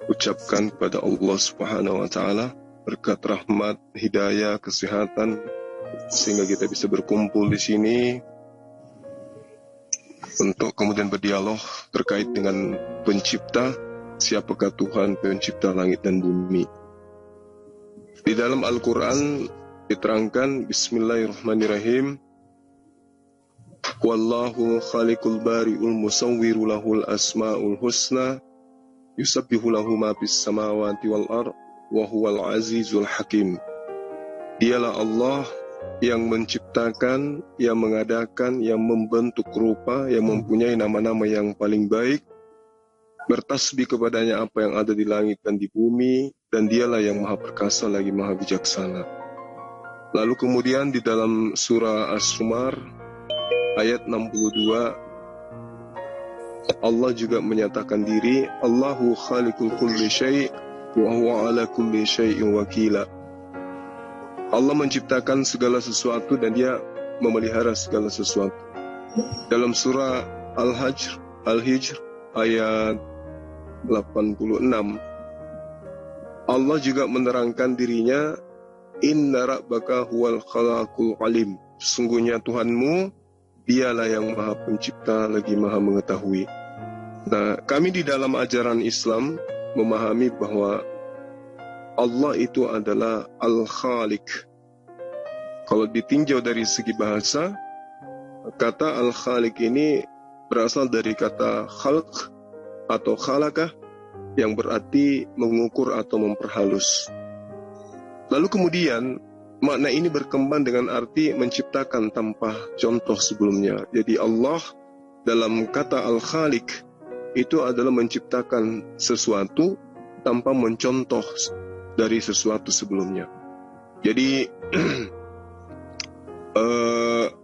ucapkan kepada Allah Subhanahu wa Ta'ala berkat rahmat, hidayah, kesehatan, sehingga kita bisa berkumpul di sini untuk kemudian berdialog terkait dengan pencipta, siapakah Tuhan pencipta langit dan bumi. Di dalam Al-Quran diterangkan, Bismillahirrahmanirrahim, Wallahu khaliqul bari'ul musawwiru lahul asma'ul husna yusabbihu lahu ma fis samawati wal ard wa huwal azizul hakim. Dialah Allah yang menciptakan, yang mengadakan, yang membentuk rupa, yang mempunyai nama-nama yang paling baik. Bertasbih kepadanya apa yang ada di langit dan di bumi, dan dialah yang maha perkasa lagi maha bijaksana. Lalu kemudian di dalam surah As-Zumar ayat 62, Allah juga menyatakan diri, Allahu khaliqul kulli syai' wa huwa ala kulli syai'in wakila. Allah menciptakan segala sesuatu dan dia memelihara segala sesuatu. Dalam surah Al-Hijr ayat 86, Allah juga menerangkan dirinya, Inna rabbaka huwal khalaqul alim. Sesungguhnya Tuhanmu, dialah yang maha pencipta lagi maha mengetahui. Nah, kami di dalam ajaran Islam memahami bahwa Allah itu adalah Al-Khaliq. Kalau ditinjau dari segi bahasa, kata Al-Khaliq ini berasal dari kata khalq atau khalaqah, yang berarti mengukur atau memperhalus. Lalu kemudian makna ini berkembang dengan arti menciptakan tanpa contoh sebelumnya. Jadi Allah dalam kata Al-Khaliq itu adalah menciptakan sesuatu tanpa mencontoh dari sesuatu sebelumnya. Jadi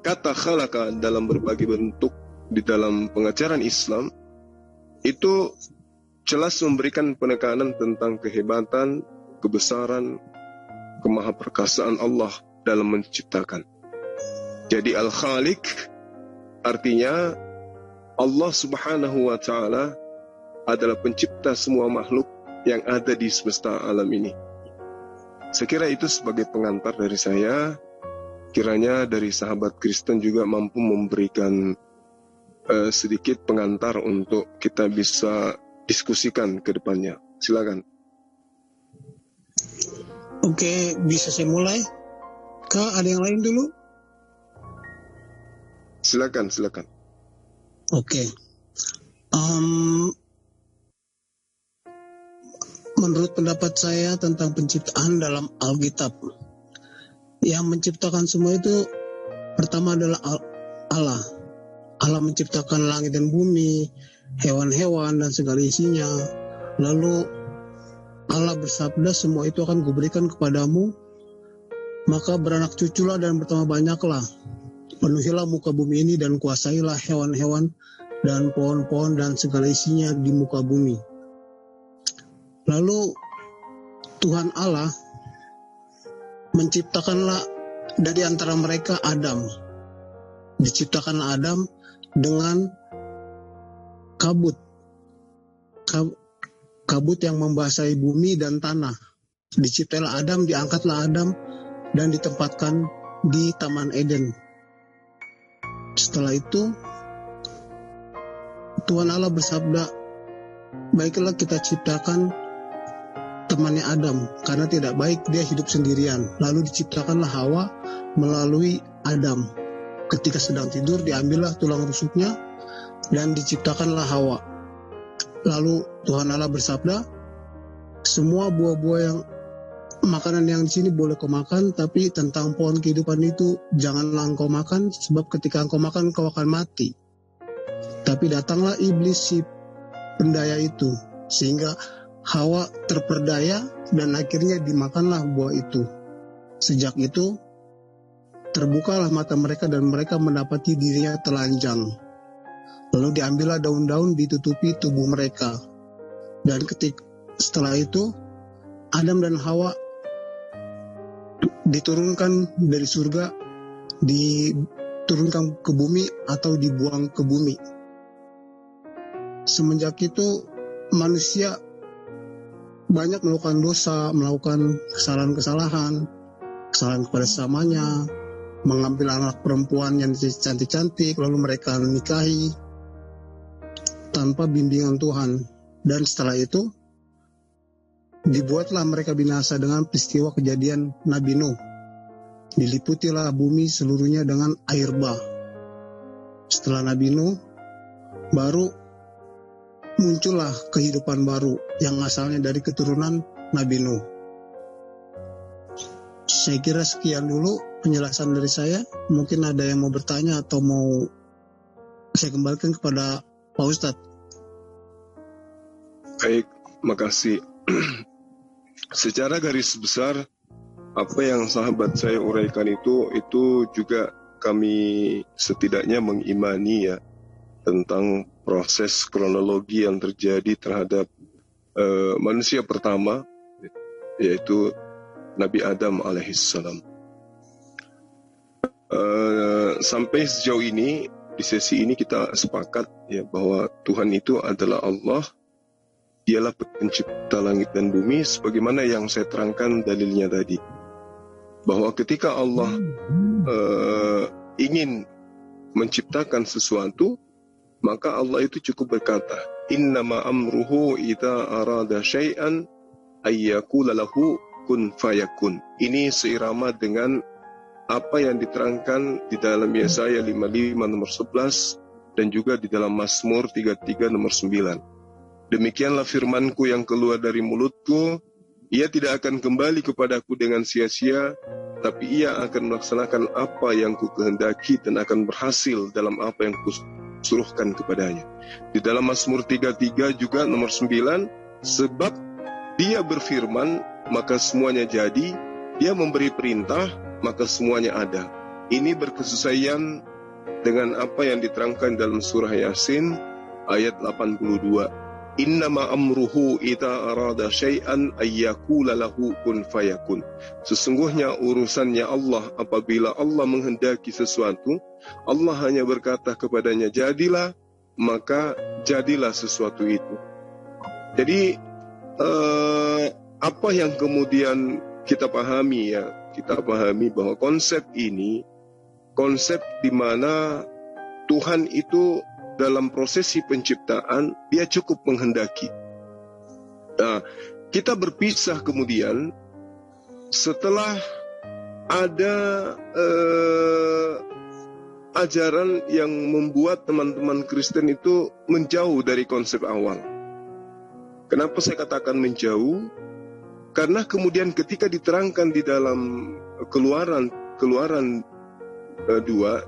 kata khalaqa dalam berbagai bentuk di dalam pengajaran Islam itu jelas memberikan penekanan tentang kehebatan, kebesaran, kemahaperkasaan Allah dalam menciptakan. Jadi Al-Khaliq artinya Allah Subhanahu wa Ta'ala adalah pencipta semua makhluk yang ada di semesta alam ini. Saya kira itu sebagai pengantar dari saya. Kiranya dari sahabat Kristen juga mampu memberikan sedikit pengantar untuk kita bisa diskusikan ke depannya. Silakan. Oke, bisa saya mulai? Kak, ada yang lain dulu? Silakan. Oke. Menurut pendapat saya tentang penciptaan dalam Alkitab, yang menciptakan semua itu pertama adalah Allah. Allah menciptakan langit dan bumi, hewan-hewan dan segala isinya. Lalu Allah bersabda, semua itu akan kuberikan kepadamu, maka beranak cuculah dan bertambah banyaklah. Penuhilah muka bumi ini dan kuasailah hewan-hewan dan pohon-pohon dan segala isinya di muka bumi. Lalu Tuhan Allah menciptakanlah dari antara mereka Adam. Diciptakanlah Adam dengan kabut. Kabut yang membasahi bumi dan tanah. Diciptalah Adam, diangkatlah Adam dan ditempatkan di Taman Eden. Setelah itu Tuhan Allah bersabda, baiklah kita ciptakan temannya Adam, karena tidak baik dia hidup sendirian. Lalu diciptakanlah Hawa melalui Adam. Ketika sedang tidur diambillah tulang rusuknya dan diciptakanlah Hawa. Lalu Tuhan Allah bersabda, semua buah-buah yang makanan yang di sini boleh kau makan, tapi tentang pohon kehidupan itu janganlah engkau makan, sebab ketika engkau makan kau akan mati. Tapi datanglah iblis si pendaya itu, sehingga Hawa terperdaya dan akhirnya dimakanlah buah itu. Sejak itu terbukalah mata mereka dan mereka mendapati dirinya telanjang. Lalu diambillah daun-daun ditutupi tubuh mereka. Dan setelah itu Adam dan Hawa diturunkan dari surga, diturunkan ke bumi atau dibuang ke bumi. Semenjak itu manusia banyak melakukan dosa, melakukan kesalahan kepada sesamanya, mengambil anak perempuan yang cantik-cantik, lalu mereka nikahi tanpa bimbingan Tuhan. Dan setelah itu, dibuatlah mereka binasa dengan peristiwa kejadian Nabi Nuh. Diliputilah bumi seluruhnya dengan air bah. Setelah Nabi Nuh, baru muncullah kehidupan baru yang asalnya dari keturunan Nabi Nuh. Saya kira sekian dulu penjelasan dari saya. Mungkin ada yang mau bertanya atau mau saya kembalikan kepada Pak Ustadz. Baik, makasih. Secara garis besar, apa yang sahabat saya uraikan itu juga kami setidaknya mengimani ya, tentang proses kronologi yang terjadi terhadap manusia pertama, yaitu Nabi Adam alaihissalam. Sampai sejauh ini, di sesi ini kita sepakat ya bahwa Tuhan itu adalah Allah. Dialah pencipta langit dan bumi, sebagaimana yang saya terangkan dalilnya tadi. Bahwa ketika Allah ingin menciptakan sesuatu, maka Allah itu cukup berkata, innama amruhu idza arada syai'an ayyakula lahu kun fayakun. Ini seirama dengan apa yang diterangkan di dalam Yesaya 55 nomor 11 dan juga di dalam Mazmur 33 nomor 9. Demikianlah firmanku yang keluar dari mulutku, ia tidak akan kembali kepadaku dengan sia-sia, tapi ia akan melaksanakan apa yang ku kehendaki dan akan berhasil dalam apa yang ku suruhkan kepadanya. Di dalam Mazmur 33 juga nomor 9, sebab dia berfirman, maka semuanya jadi, dia memberi perintah, maka semuanya ada. Ini berkesesuaian dengan apa yang diterangkan dalam surah Yasin ayat 82. Innama amruhu idza arada syai'an ayyakula lahu kun fayakun. Sesungguhnya urusannya Allah apabila Allah menghendaki sesuatu, Allah hanya berkata kepadanya jadilah, maka jadilah sesuatu itu. Jadi apa yang kemudian kita pahami ya, kita pahami bahwa konsep ini, konsep di mana Tuhan itu dalam prosesi penciptaan, dia cukup menghendaki. Nah, kita berpisah kemudian setelah ada ajaran yang membuat teman-teman Kristen itu menjauh dari konsep awal. Kenapa saya katakan menjauh? Karena kemudian ketika diterangkan di dalam Keluaran 2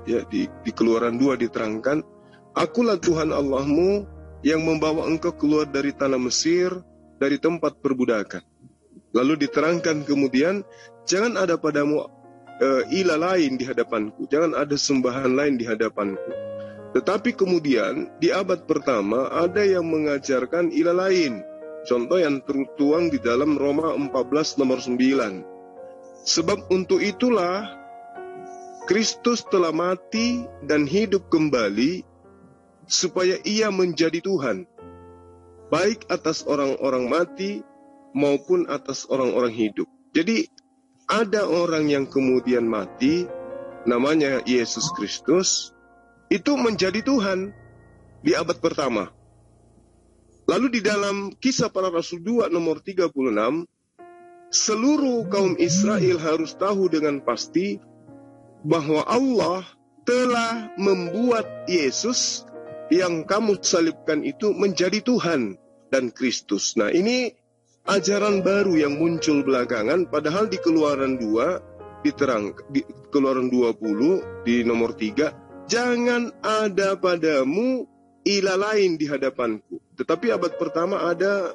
ya, di Keluaran 2 diterangkan, Akulah Tuhan Allahmu yang membawa engkau keluar dari tanah Mesir, dari tempat perbudakan. Lalu diterangkan kemudian, jangan ada padamu ilah lain di hadapanku, jangan ada sembahan lain di hadapanku. Tetapi kemudian di abad pertama ada yang mengajarkan ilah lain. Contoh yang tertuang di dalam Roma 14 nomor 9. Sebab untuk itulah Kristus telah mati dan hidup kembali, supaya ia menjadi Tuhan, baik atas orang-orang mati maupun atas orang-orang hidup. Jadi ada orang yang kemudian mati, namanya Yesus Kristus, itu menjadi Tuhan di abad pertama. Lalu di dalam Kisah Para Rasul 2 nomor 36, seluruh kaum Israel harus tahu dengan pasti bahwa Allah telah membuat Yesus yang kamu salibkan itu menjadi Tuhan dan Kristus. Nah, ini ajaran baru yang muncul belakangan, padahal di Keluaran 2 di Keluaran 20 di nomor 3, jangan ada padamu ilah lain di hadapanku. Tetapi abad pertama ada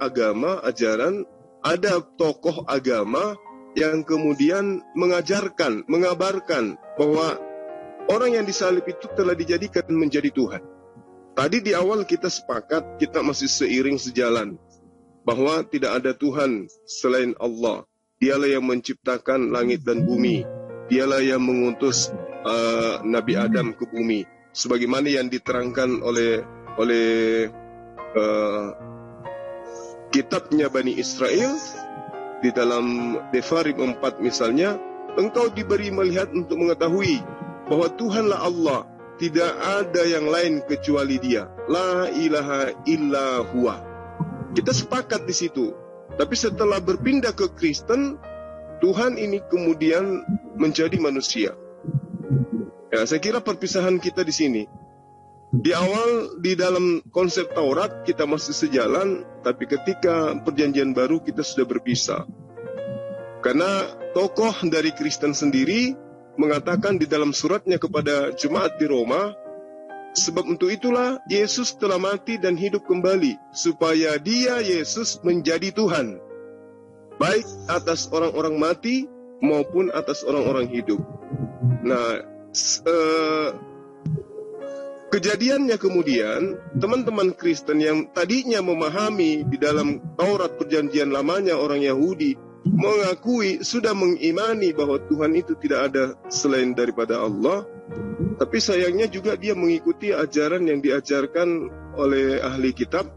agama, ajaran, ada tokoh agama yang kemudian mengajarkan, mengabarkan bahwa orang yang disalib itu telah dijadikan menjadi Tuhan. Tadi di awal kita sepakat, kita masih seiring sejalan, bahwa tidak ada Tuhan selain Allah. Dialah yang menciptakan langit dan bumi. Dialah yang mengutus Nabi Adam ke bumi. Sebagaimana yang diterangkan oleh kitabnya Bani Israel, di dalam Devarim 4 misalnya, engkau diberi melihat untuk mengetahui bahwa Tuhanlah Allah, tidak ada yang lain kecuali Dia. La ilaha illa huwa. Kita sepakat di situ. Tapi setelah berpindah ke Kristen, Tuhan ini kemudian menjadi manusia. Ya, saya kira perpisahan kita di sini. Di awal di dalam konsep Taurat kita masih sejalan, tapi ketika perjanjian baru kita sudah berpisah. Karena tokoh dari Kristen sendiri mengatakan di dalam suratnya kepada jemaat di Roma, sebab untuk itulah Yesus telah mati dan hidup kembali, supaya Dia, Yesus, menjadi Tuhan, baik atas orang-orang mati maupun atas orang-orang hidup. Nah, kejadiannya kemudian, teman-teman Kristen yang tadinya memahami di dalam Taurat perjanjian lamanya orang Yahudi, mengakui, sudah mengimani bahwa Tuhan itu tidak ada selain daripada Allah, tapi sayangnya juga dia mengikuti ajaran yang diajarkan oleh ahli kitab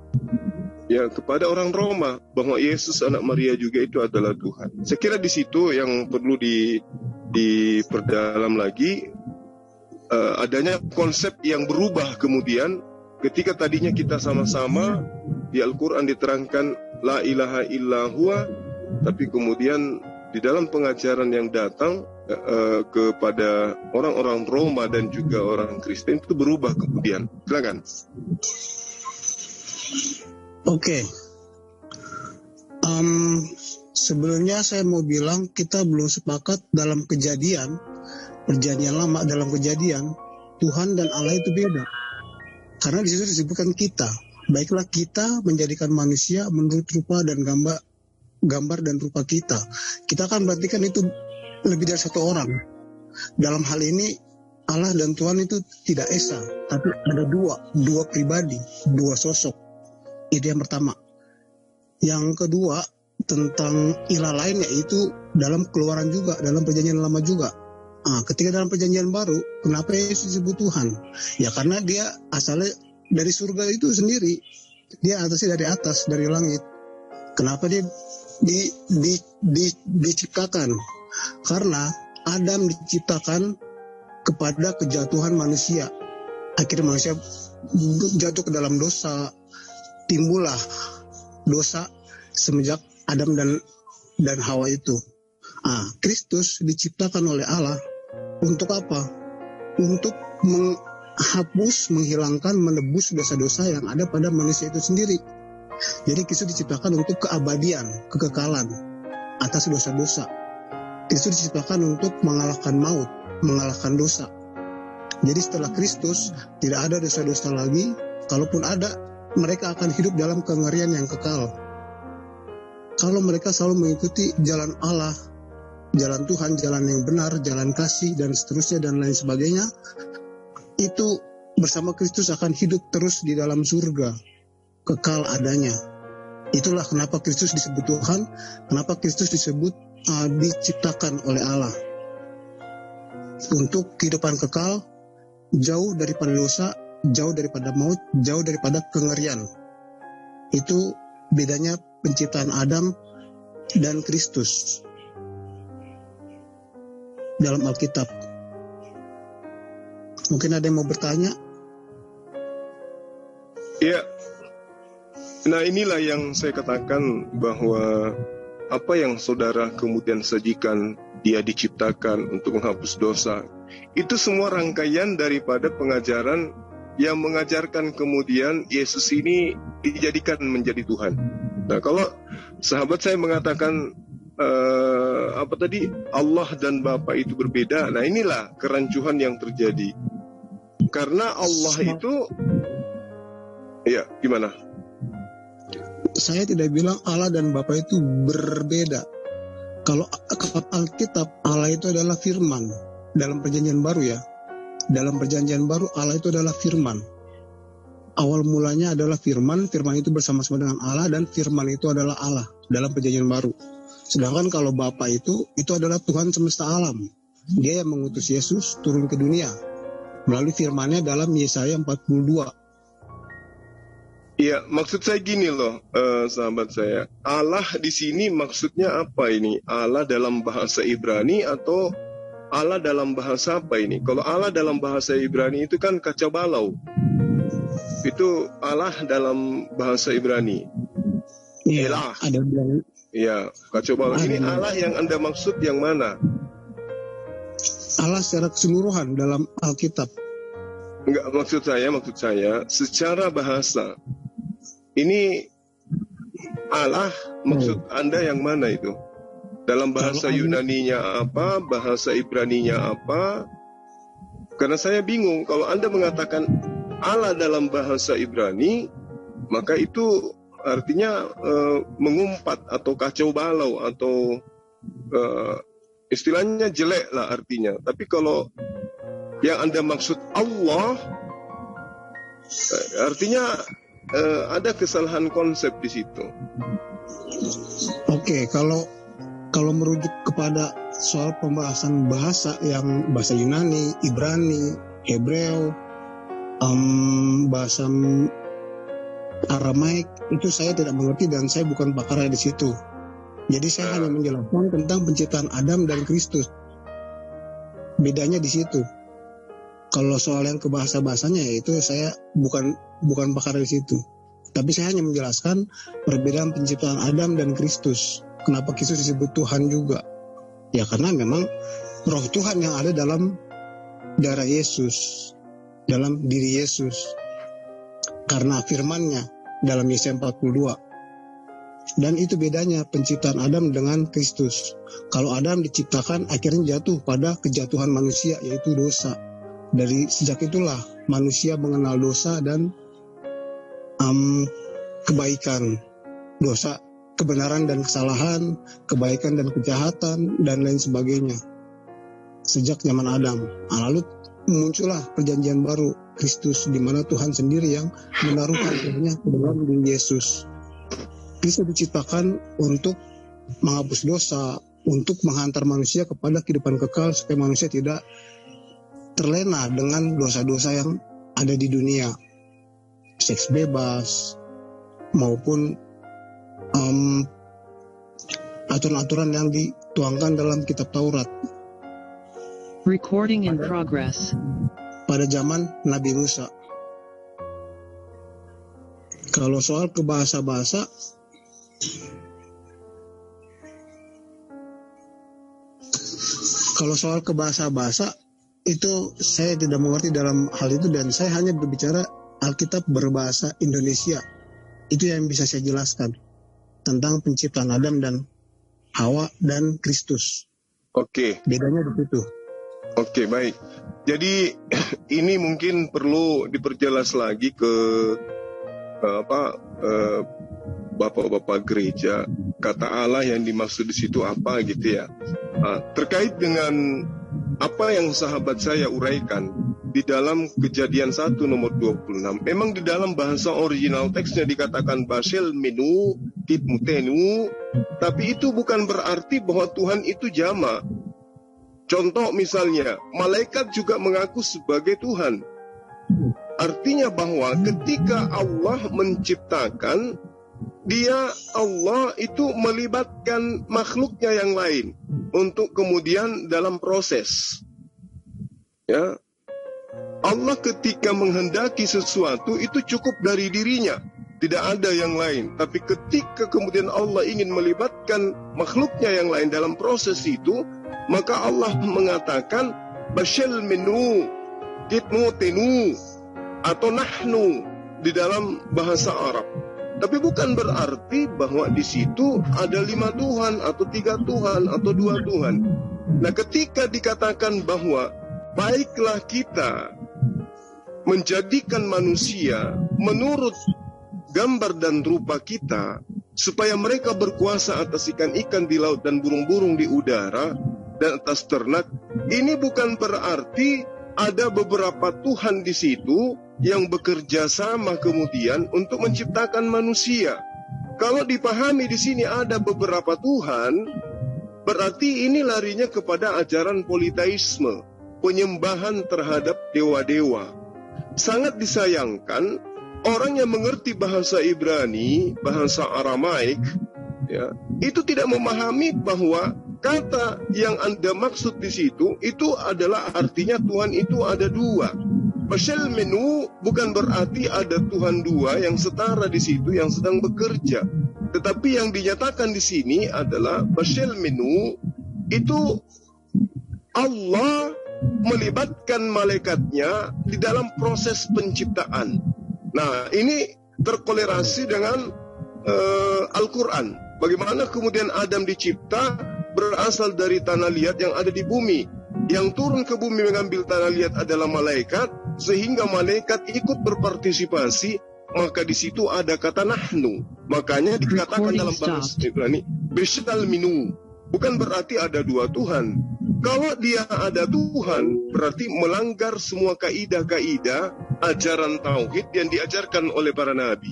ya kepada orang Roma, bahwa Yesus anak Maria juga itu adalah Tuhan. Saya kira di situ yang perlu diperdalam lagi, adanya konsep yang berubah kemudian ketika tadinya kita sama-sama di Al-Quran diterangkan la ilaha illa huwa, tapi kemudian di dalam pengajaran yang datang kepada orang-orang Roma dan juga orang Kristen itu berubah kemudian. Silakan. Oke. Sebelumnya saya mau bilang kita belum sepakat dalam kejadian, perjanjian lama dalam kejadian, Tuhan dan Allah itu beda. Karena di situ disebutkan kita. Baiklah kita menjadikan manusia menurut rupa dan gambar dan rupa kita. Kita kan berarti kan itu lebih dari satu orang. Dalam hal ini Allah dan Tuhan itu tidak esa, tapi ada dua pribadi, dua sosok. Itu yang pertama. Yang kedua tentang ilah lain, yaitu dalam Keluaran juga, dalam perjanjian lama juga. Ketika dalam perjanjian baru, kenapa Yesus disebut Tuhan? Ya karena dia asalnya dari surga itu sendiri. Dia atasnya dari atas, dari langit. Kenapa dia diciptakan? Karena Adam diciptakan kepada kejatuhan manusia. Akhirnya manusia jatuh ke dalam dosa. Timbullah dosa semenjak Adam dan Hawa itu. Kristus diciptakan oleh Allah untuk apa? Untuk menghapus, menghilangkan, menebus dosa-dosa yang ada pada manusia itu sendiri. Jadi Kristus diciptakan untuk keabadian, kekekalan atas dosa-dosa. Kristus diciptakan untuk mengalahkan maut, mengalahkan dosa. Jadi setelah Kristus tidak ada dosa-dosa lagi. Kalaupun ada, mereka akan hidup dalam kengerian yang kekal. Kalau mereka selalu mengikuti jalan Allah, jalan Tuhan, jalan yang benar, jalan kasih, dan seterusnya, dan lain sebagainya, itu bersama Kristus akan hidup terus di dalam surga, kekal adanya. Itulah kenapa Kristus disebut Tuhan, kenapa Kristus disebut diciptakan oleh Allah. Untuk kehidupan kekal, jauh daripada dosa, jauh daripada maut, jauh daripada kengerian. Itu bedanya penciptaan Adam dan Kristus dalam Alkitab. Mungkin ada yang mau bertanya? Ya, nah inilah yang saya katakan bahwa apa yang saudara kemudian sajikan, dia diciptakan untuk menghapus dosa, itu semua rangkaian daripada pengajaran yang mengajarkan kemudian Yesus ini dijadikan menjadi Tuhan. Nah, kalau sahabat saya mengatakan Allah dan Bapa itu berbeda, nah inilah kerancuhan yang terjadi. Karena Allah itu, ya gimana? Saya tidak bilang Allah dan Bapa itu berbeda. Kalau Alkitab, Allah itu adalah firman. Dalam perjanjian baru ya. Dalam perjanjian baru Allah itu adalah firman. Awal mulanya adalah firman itu bersama-sama dengan Allah, dan firman itu adalah Allah dalam perjanjian baru. Sedangkan kalau Bapa itu adalah Tuhan semesta alam. Dia yang mengutus Yesus turun ke dunia melalui firman-Nya dalam Yesaya 42. Ya, maksud saya gini loh, sahabat saya. Allah di sini maksudnya apa ini? Allah dalam bahasa Ibrani atau Allah dalam bahasa apa ini? Kalau Allah dalam bahasa Ibrani itu kan kacau balau. Itu Allah dalam bahasa Ibrani. Iya, Elah. ada bilang Ya, kacau balau. Ini Allah yang Anda maksud yang mana? Allah secara keseluruhan dalam Alkitab. Enggak, maksud saya secara bahasa. Ini Allah maksud Anda yang mana itu? Dalam bahasa Yunaninya apa, bahasa Ibraninya apa? Karena saya bingung, kalau Anda mengatakan Allah dalam bahasa Ibrani, maka itu artinya mengumpat atau kacau balau atau istilahnya jelek lah artinya. Tapi kalau yang Anda maksud Allah, artinya ada kesalahan konsep di situ. Oke, kalau merujuk kepada soal pembahasan bahasa yang bahasa Yunani, Ibrani, Hebreo, bahasa Aramaik, itu saya tidak mengerti dan saya bukan pakar di situ. Jadi saya hanya menjelaskan tentang penciptaan Adam dan Kristus. Bedanya di situ. Kalau soal yang ke bahasa-bahasanya itu saya bukan pakar di situ. Tapi saya hanya menjelaskan perbedaan penciptaan Adam dan Kristus. Kenapa Kristus disebut Tuhan juga? Ya karena memang roh Tuhan yang ada dalam darah Yesus, dalam diri Yesus. Karena firman-Nya dalam Yesaya 42. Dan itu bedanya penciptaan Adam dengan Kristus. Kalau Adam diciptakan akhirnya jatuh pada kejatuhan manusia, yaitu dosa. Dari sejak itulah manusia mengenal dosa dan kebaikan, dosa, kebenaran dan kesalahan, kebaikan dan kejahatan, dan lain sebagainya. Sejak zaman Adam. Lalu muncullah perjanjian baru, Kristus, di mana Tuhan sendiri yang menaruhkan dirinya ke dalam diri Yesus. Kristus diciptakan untuk menghapus dosa, untuk menghantar manusia kepada kehidupan kekal supaya manusia tidak terlena dengan dosa-dosa yang ada di dunia, seks bebas maupun aturan-aturan yang dituangkan dalam kitab Taurat. Recording in progress. Pada zaman Nabi Musa. Kalau soal ke bahasa-bahasa, itu saya tidak mengerti dalam hal itu dan saya hanya berbicara Alkitab berbahasa Indonesia. Itu yang bisa saya jelaskan tentang penciptaan Adam dan Hawa dan Kristus. Oke. Bedanya di situ. Oke, baik. Jadi ini mungkin perlu diperjelas lagi ke bapak-bapak gereja. Kata Allah yang dimaksud di situ apa gitu ya. Terkait dengan apa yang sahabat saya uraikan di dalam Kejadian 1 nomor 26. Memang di dalam bahasa original teksnya dikatakan Basel menu kitmutenu, tapi itu bukan berarti bahwa Tuhan itu jamak. Contoh misalnya, malaikat juga mengaku sebagai Tuhan. Artinya bahwa ketika Allah menciptakan, Allah itu melibatkan makhluknya yang lain untuk kemudian dalam proses. Ya, Allah ketika menghendaki sesuatu itu cukup dari dirinya, tidak ada yang lain. Tapi ketika kemudian Allah ingin melibatkan makhluknya yang lain dalam proses itu, maka Allah mengatakan Bashal minu kitnu tenu atau nahnu di dalam bahasa Arab. Tapi bukan berarti bahwa di situ ada 5 Tuhan atau 3 Tuhan atau 2 Tuhan. Nah, ketika dikatakan bahwa baiklah kita menjadikan manusia menurut gambar dan rupa kita, supaya mereka berkuasa atas ikan-ikan di laut dan burung-burung di udara dan atas ternak, ini bukan berarti ada beberapa Tuhan di situ yang bekerja sama kemudian untuk menciptakan manusia. Kalau dipahami di sini ada beberapa Tuhan, berarti ini larinya kepada ajaran politeisme, penyembahan terhadap dewa-dewa. Sangat disayangkan orang yang mengerti bahasa Ibrani, bahasa Aramaik, ya, itu tidak memahami bahwa kata yang Anda maksud di situ itu adalah artinya Tuhan itu ada dua. Bashel menu bukan berarti ada Tuhan dua yang setara di situ yang sedang bekerja. Tetapi yang dinyatakan di sini adalah Bashel menu itu Allah melibatkan malaikatnya di dalam proses penciptaan. Nah, ini terkolerasi dengan Al-Quran. Bagaimana kemudian Adam dicipta berasal dari tanah liat yang ada di bumi. Yang turun ke bumi mengambil tanah liat adalah malaikat, sehingga malaikat ikut berpartisipasi, maka di situ ada kata nahnu. Makanya dikatakan dalam bahasa Ibrani, Bishal minu. Bukan berarti ada dua Tuhan. Kalau dia ada Tuhan, berarti melanggar semua kaidah-kaidah ajaran tauhid yang diajarkan oleh para nabi.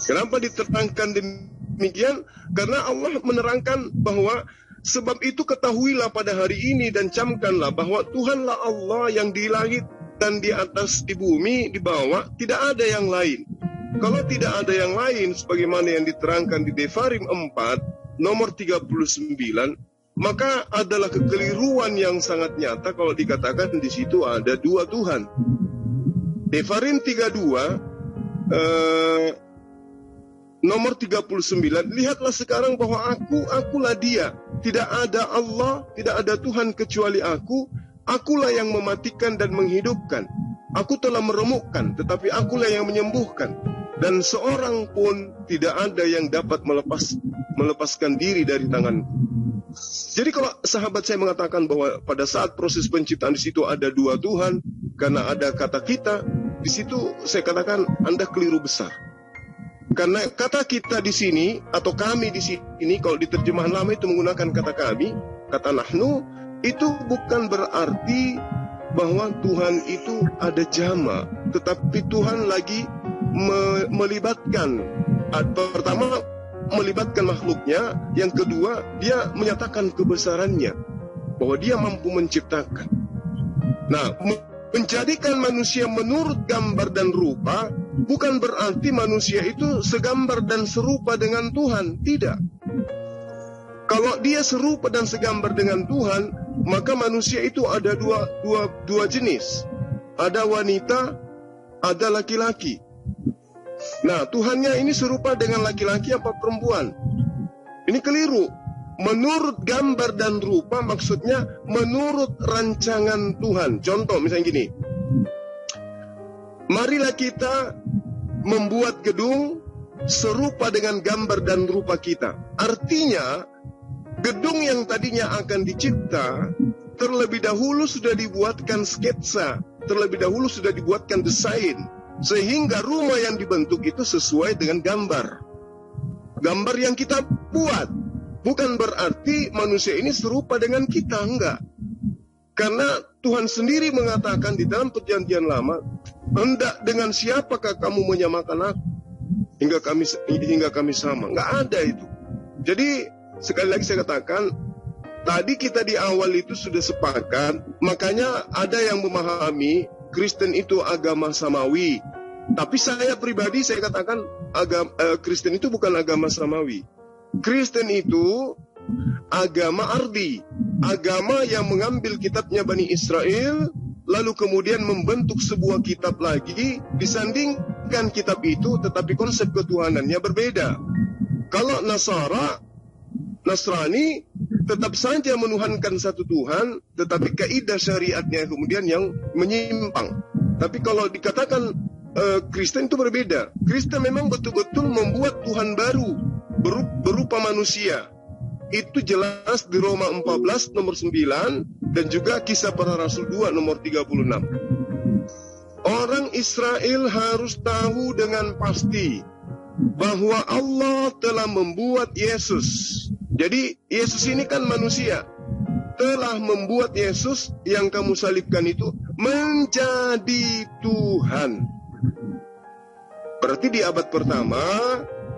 Kenapa diterangkan demikian? Karena Allah menerangkan bahwa sebab itu ketahuilah pada hari ini dan camkanlah bahwa Tuhanlah Allah yang di langit dan di atas, di bumi, di bawah, tidak ada yang lain. Kalau tidak ada yang lain, sebagaimana yang diterangkan di Devarim 4, nomor 39, maka adalah kekeliruan yang sangat nyata kalau dikatakan di situ ada dua Tuhan. Devarim 32, nomor 39, lihatlah sekarang bahwa akulah dia. Tidak ada Allah, tidak ada Tuhan kecuali aku. Akulah yang mematikan dan menghidupkan. Aku telah meremukkan, tetapi akulah yang menyembuhkan. Dan seorang pun tidak ada yang dapat melepaskan diri dari tanganku. Jadi kalau sahabat saya mengatakan bahwa pada saat proses penciptaan di situ ada dua Tuhan, karena ada kata kita, di situ saya katakan Anda keliru besar. Karena kata kita di sini atau kami di sini, kalau di terjemahan lama itu menggunakan kata kami, kata nahnu, itu bukan berarti bahwa Tuhan itu ada jama, tetapi Tuhan lagi melibatkan, pertama melibatkan makhluknya, yang kedua dia menyatakan kebesarannya, bahwa dia mampu menciptakan. Nah, menjadikan manusia menurut gambar dan rupa bukan berarti manusia itu segambar dan serupa dengan Tuhan, tidak. Kalau dia serupa dan segambar dengan Tuhan, maka manusia itu ada dua jenis. Ada wanita, ada laki-laki. Nah, Tuhannya ini serupa dengan laki-laki apa perempuan? Ini keliru. Menurut gambar dan rupa maksudnya menurut rancangan Tuhan. Contoh misalnya gini. Marilah kita membuat gedung serupa dengan gambar dan rupa kita. Artinya, gedung yang tadinya akan dicipta terlebih dahulu sudah dibuatkan sketsa, terlebih dahulu sudah dibuatkan desain, sehingga rumah yang dibentuk itu sesuai dengan gambar yang kita buat. Bukan berarti manusia ini serupa dengan kita, enggak. Karena Tuhan sendiri mengatakan di dalam perjanjian lama, hendak dengan siapakah kamu menyamakan aku hingga kami sama. Enggak ada itu. Jadi sekali lagi saya katakan, tadi kita di awal itu sudah sepakat, makanya ada yang memahami Kristen itu agama samawi. Tapi saya pribadi saya katakan Kristen itu bukan agama samawi. Kristen itu agama ardi, agama yang mengambil kitabnya Bani Israel, lalu kemudian membentuk sebuah kitab lagi, disandingkan kitab itu, tetapi konsep ketuhanannya berbeda. Kalau Nasrani tetap saja menuhankan satu Tuhan, tetapi kaidah syariatnya kemudian yang menyimpang. Tapi kalau dikatakan Kristen itu berbeda. Kristen memang betul-betul membuat Tuhan baru, berupa manusia. Itu jelas di Roma 14 nomor 9 dan juga Kisah Para Rasul 2 nomor 36. Orang Israel harus tahu dengan pasti bahwa Allah telah membuat Yesus. Jadi Yesus ini kan manusia. Telah membuat Yesus yang kamu salibkan itu menjadi Tuhan. Berarti di abad pertama,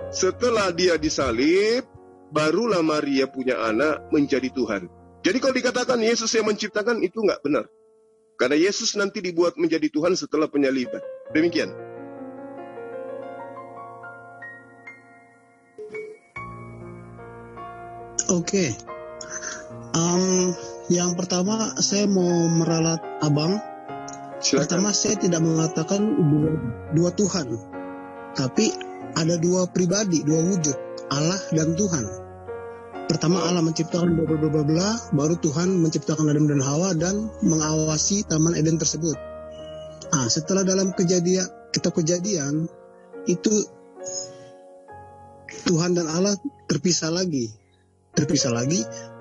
setelah dia disalib, barulah Maria punya anak menjadi Tuhan. Jadi kalau dikatakan Yesus yang menciptakan, itu nggak benar. Karena Yesus nanti dibuat menjadi Tuhan setelah penyaliban. Demikian. Oke. Yang pertama saya mau meralat Abang. Pertama, Silakan. saya tidak mengatakan dua Tuhan, tapi ada dua pribadi, dua wujud, Allah dan Tuhan. Pertama Allah menciptakan bla bla bla bla, baru Tuhan menciptakan Adam dan Hawa dan mengawasi Taman Eden tersebut. Setelah dalam kejadian itu Tuhan dan Allah terpisah lagi.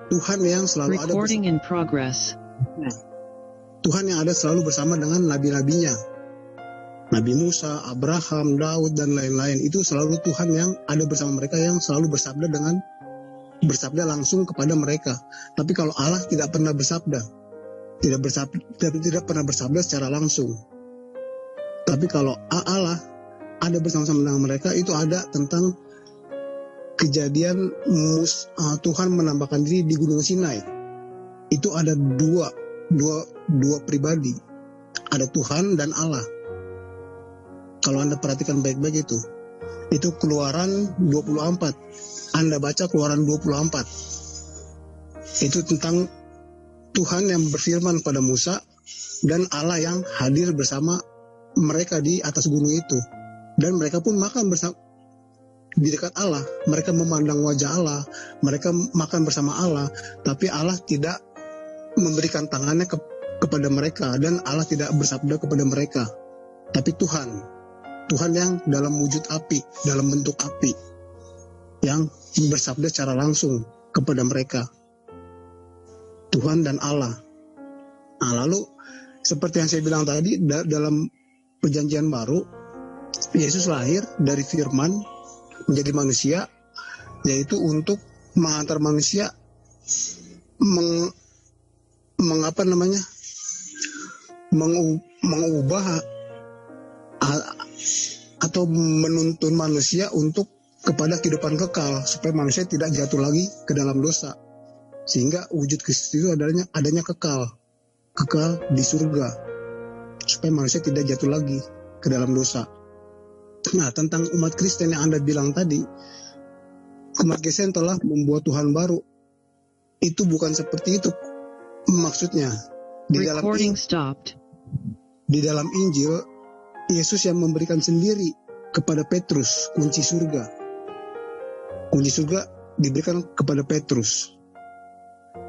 Tuhan yang selalu ada Recording in progress. Tuhan yang ada selalu bersama dengan nabi-nabinya. Nabi Musa, Abraham, Daud, dan lain-lain. Itu selalu Tuhan yang ada bersama mereka, yang selalu bersabda langsung kepada mereka. Tapi kalau Allah tidak pernah bersabda. Tidak pernah bersabda secara langsung. Tapi kalau Allah ada bersama-sama dengan mereka, itu ada tentang kejadian Tuhan menampakkan diri di Gunung Sinai. Itu ada dua pribadi, ada Tuhan dan Allah. Kalau Anda perhatikan baik-baik itu Keluaran 24. Anda baca Keluaran 24. Itu tentang Tuhan yang berfirman pada Musa dan Allah yang hadir bersama mereka di atas gunung itu. Dan mereka pun makan bersama di dekat Allah. Mereka memandang wajah Allah, mereka makan bersama Allah, tapi Allah tidak memberikan tangannya kepada mereka, dan Allah tidak bersabda kepada mereka. Tapi Tuhan yang dalam wujud api, dalam bentuk api, yang bersabda secara langsung kepada mereka. Tuhan dan Allah. Lalu seperti yang saya bilang tadi, dalam perjanjian baru Yesus lahir dari firman menjadi manusia, yaitu untuk mengantar manusia mengubah atau menuntun manusia untuk kepada kehidupan kekal, supaya manusia tidak jatuh lagi ke dalam dosa, sehingga wujud Kristus itu adanya kekal di surga, supaya manusia tidak jatuh lagi ke dalam dosa. Nah, tentang umat Kristen yang Anda bilang tadi, umat Kristen telah membuat Tuhan baru. Itu bukan seperti itu maksudnya. Di dalam Injil, Yesus yang memberikan sendiri kepada Petrus kunci surga. Kunci surga diberikan kepada Petrus.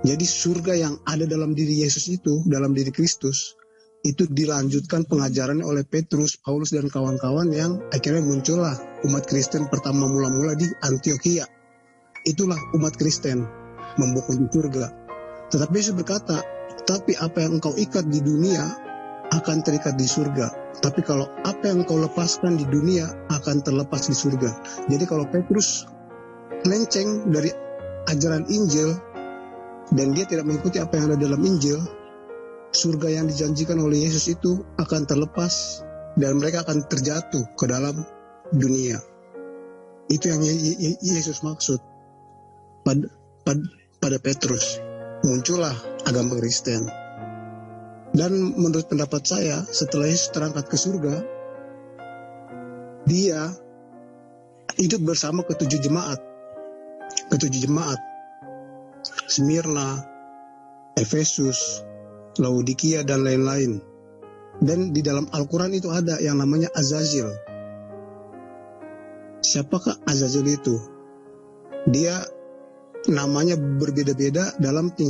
Jadi surga yang ada dalam diri Yesus itu, dalam diri Kristus, itu dilanjutkan pengajarannya oleh Petrus, Paulus, dan kawan-kawan, yang akhirnya muncullah umat Kristen pertama mula-mula di Antioquia. Itulah umat Kristen membawa kunci surga. Tetapi Yesus berkata, tapi apa yang engkau ikat di dunia akan terikat di surga. Tapi kalau apa yang engkau lepaskan di dunia akan terlepas di surga. Jadi kalau Petrus melenceng dari ajaran Injil dan dia tidak mengikuti apa yang ada dalam Injil, surga yang dijanjikan oleh Yesus itu akan terlepas dan mereka akan terjatuh ke dalam dunia. Itu yang Yesus maksud pada Petrus. Muncullah agama Kristen. Dan menurut pendapat saya, setelah Yesus terangkat ke surga, dia hidup bersama ketujuh jemaat, Smyrna, Efesus, Laodikia, dan lain-lain. Dan di dalam Al-Quran itu ada yang namanya Azazil. Siapakah Azazil itu? Dia namanya berbeda-beda dalam tingkat